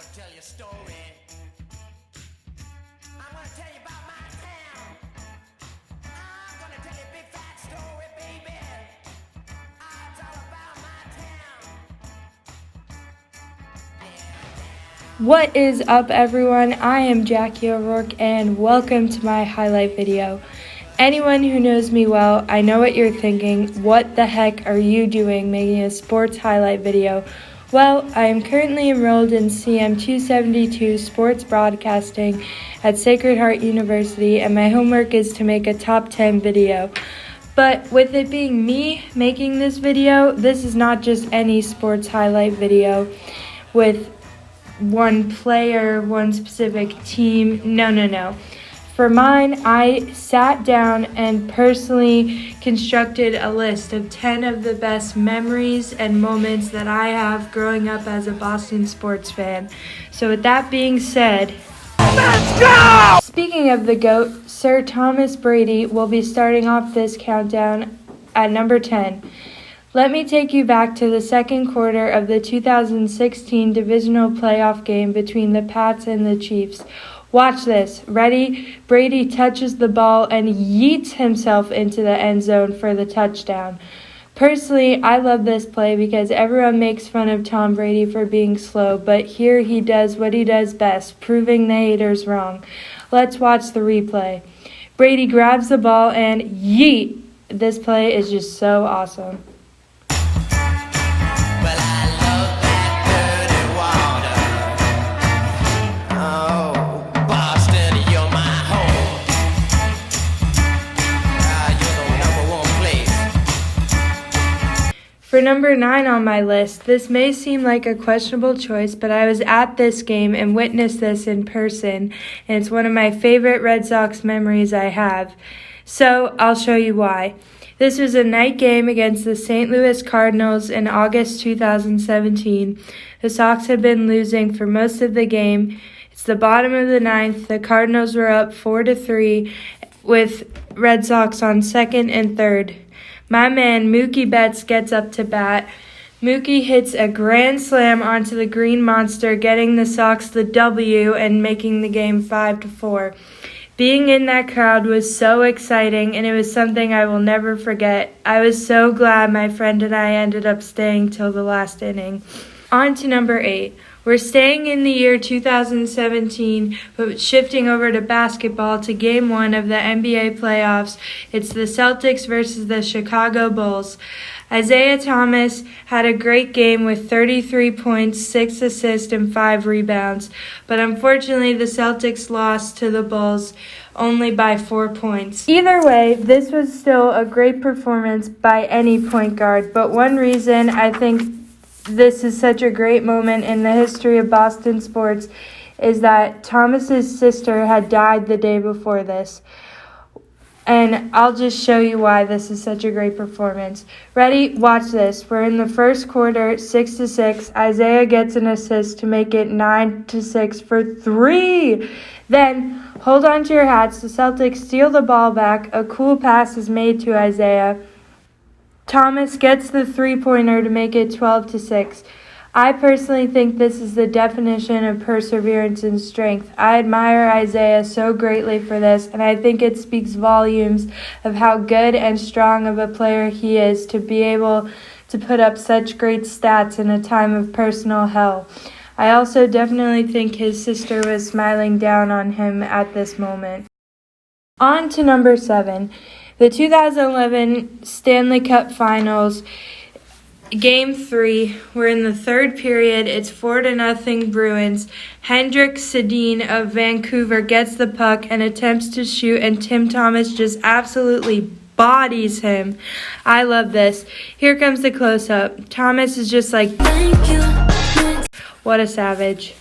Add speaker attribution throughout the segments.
Speaker 1: gonna tell you a story. I'm gonna tell you about my town. I'm gonna tell you a big fat story, baby. It's all about my town.
Speaker 2: What is up, everyone? I am Jackie O'Rourke and welcome to my highlight video. Anyone who knows me well, I know what you're thinking. What the heck are you doing making a sports highlight video? Well, I am currently enrolled in CM 272 Sports Broadcasting at Sacred Heart University, and my homework is to make a top 10 video. But with it being me making this video, this is not just any sports highlight video with one player, one specific team. No. For mine, I sat down and personally constructed a list of 10 of the best memories and moments that I have growing up as a Boston sports fan. So with that being said, let's go! Speaking of the GOAT, Sir Thomas Brady will be starting off this countdown at number 10. Let me take you back to the second quarter of the 2016 divisional playoff game between the Pats and the Chiefs. Watch this. Ready? Brady touches the ball and yeets himself into the end zone for the touchdown. Personally, I love this play because everyone makes fun of Tom Brady for being slow, but here he does what he does best, proving the haters wrong. Let's watch the replay. Brady grabs the ball and yeet! This play is just so awesome.
Speaker 1: Well, I love that dirty water. Oh, Boston, you're my home. You're the number one place.
Speaker 2: For number 9 on my list, this may seem like a questionable choice, but I was at this game and witnessed this in person, and it's one of my favorite Red Sox memories I have. So I'll show you why. This was a night game against the St. Louis Cardinals in August 2017. The Sox had been losing for most of the game. It's the bottom of the ninth. The Cardinals were up 4-3 with Red Sox on second and third. My man Mookie Betts gets up to bat. Mookie hits a grand slam onto the Green Monster, getting the Sox the W and making the game 5-4. Being in that crowd was so exciting, and it was something I will never forget. I was so glad my friend and I ended up staying till the last inning. On to number 8. We're staying in the year 2017, but shifting over to basketball to Game 1 of the NBA playoffs. It's the Celtics versus the Chicago Bulls. Isaiah Thomas had a great game with 33 points, 6 assists, and 5 rebounds. But unfortunately, the Celtics lost to the Bulls only by 4 points. Either way, this was still a great performance by any point guard. But one reason I think this is such a great moment in the history of Boston sports is that Thomas's sister had died the day before this. And I'll just show you why this is such a great performance. Ready? Watch this. We're in the first quarter, 6-6. Isaiah gets an assist to make it 9-6 for 3. Then, hold on to your hats. The Celtics steal the ball back. A cool pass is made to Isaiah. Thomas gets the three-pointer to make it 12-6. I personally think this is the definition of perseverance and strength. I admire Isaiah so greatly for this, and I think it speaks volumes of how good and strong of a player he is to be able to put up such great stats in a time of personal hell. I also definitely think his sister was smiling down on him at this moment. On to number 7. The 2011 Stanley Cup Finals. Game 3, we're in the third period. It's 4-0 Bruins. Henrik Sedin of Vancouver gets the puck and attempts to shoot, and Tim Thomas just absolutely bodies him. I love this. Here comes the close-up. Thomas is just like, thank you. What a savage.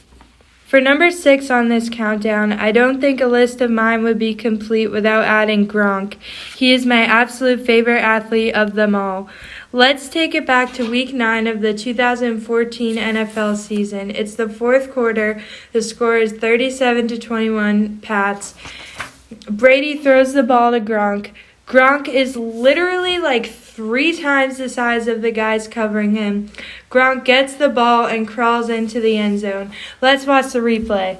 Speaker 2: For number 6 on this countdown, I don't think a list of mine would be complete without adding Gronk. He is my absolute favorite athlete of them all. Let's take it back to Week 9 of the 2014 NFL season. It's the fourth quarter. The score is 37-21 Pats. Brady throws the ball to Gronk. Gronk is literally like 3 times the size of the guys covering him. Gronk gets the ball and crawls into the end zone. Let's watch the replay.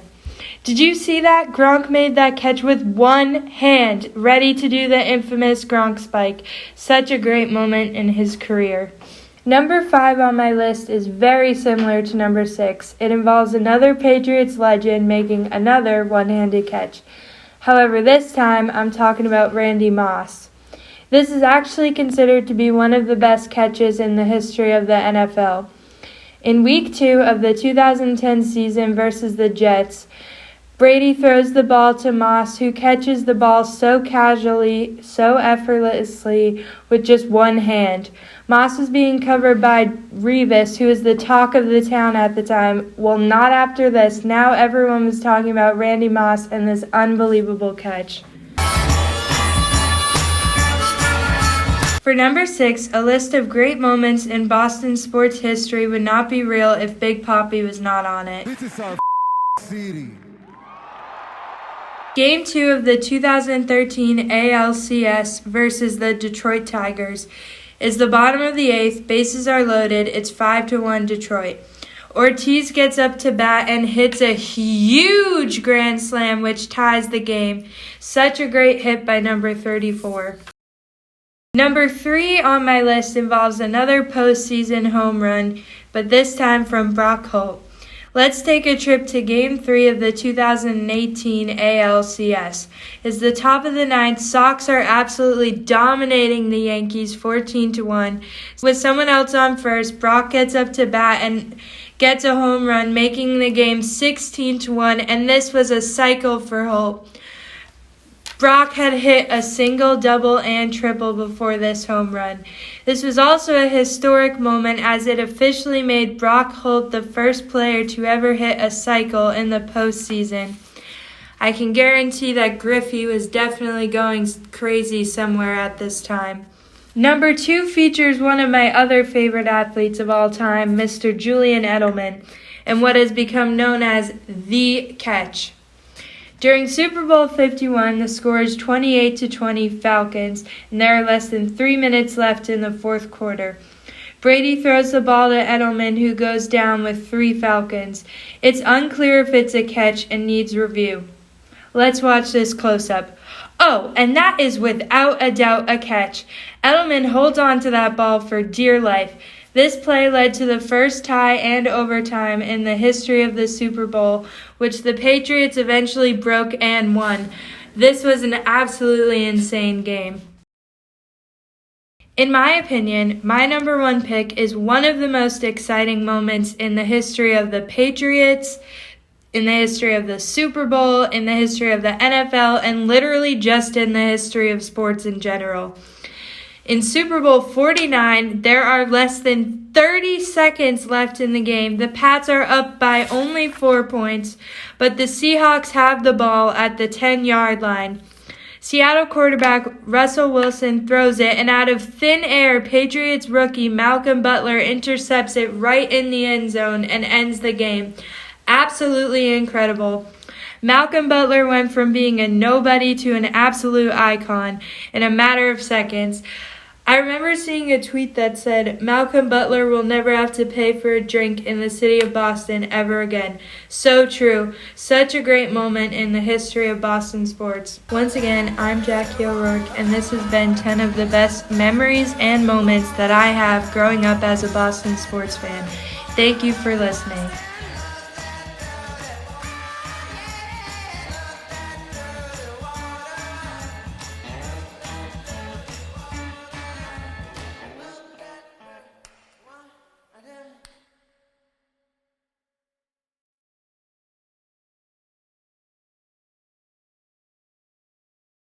Speaker 2: Did you see that? Gronk made that catch with one hand, ready to do the infamous Gronk spike. Such a great moment in his career. Number 5 on my list is very similar to number 6. It involves another Patriots legend making another one-handed catch. However, this time I'm talking about Randy Moss. This is actually considered to be one of the best catches in the history of the NFL. In Week 2 of the 2010 season versus the Jets, Brady throws the ball to Moss, who catches the ball so casually, so effortlessly, with just one hand. Moss was being covered by Revis, who was the talk of the town at the time. Well, not after this. Now everyone was talking about Randy Moss and this unbelievable catch. For number 6, a list of great moments in Boston sports history would not be real if Big Papi was not on it.
Speaker 3: This is our city.
Speaker 2: Game 2 of the 2013 ALCS versus the Detroit Tigers is the bottom of the 8th. Bases are loaded. It's 5-1 Detroit. Ortiz gets up to bat and hits a huge grand slam, which ties the game. Such a great hit by number 34. Number 3 on my list involves another postseason home run, but this time from Brock Holt. Let's take a trip to Game 3 of the 2018 ALCS. It's the top of the 9th. Sox are absolutely dominating the Yankees 14-1. With someone else on first, Brock gets up to bat and gets a home run, making the game 16-1, and this was a cycle for Holt. Brock had hit a single, double, and triple before this home run. This was also a historic moment as it officially made Brock Holt the first player to ever hit a cycle in the postseason. I can guarantee that Griffey was definitely going crazy somewhere at this time. Number 2 features one of my other favorite athletes of all time, Mr. Julian Edelman, and what has become known as the catch. During Super Bowl 51, the score is 28-20 Falcons, and there are less than 3 minutes left in the fourth quarter. Brady throws the ball to Edelman, who goes down with 3 Falcons. It's unclear if it's a catch and needs review. Let's watch this close-up. Oh, and that is without a doubt a catch. Edelman holds on to that ball for dear life. This play led to the first tie and overtime in the history of the Super Bowl, which the Patriots eventually broke and won. This was an absolutely insane game. In my opinion, my number 1 pick is one of the most exciting moments in the history of the Patriots, in the history of the Super Bowl, in the history of the NFL, and literally just in the history of sports in general. In Super Bowl 49, there are less than 30 seconds left in the game. The Pats are up by only 4 points, but the Seahawks have the ball at the 10-yard line. Seattle quarterback Russell Wilson throws it, and out of thin air, Patriots rookie Malcolm Butler intercepts it right in the end zone and ends the game. Absolutely incredible. Malcolm Butler went from being a nobody to an absolute icon in a matter of seconds. I remember seeing a tweet that said, Malcolm Butler will never have to pay for a drink in the city of Boston ever again. So true. Such a great moment in the history of Boston sports. Once again, I'm Jackie O'Rourke, and this has been 10 of the best memories and moments that I have growing up as a Boston sports fan. Thank you for listening.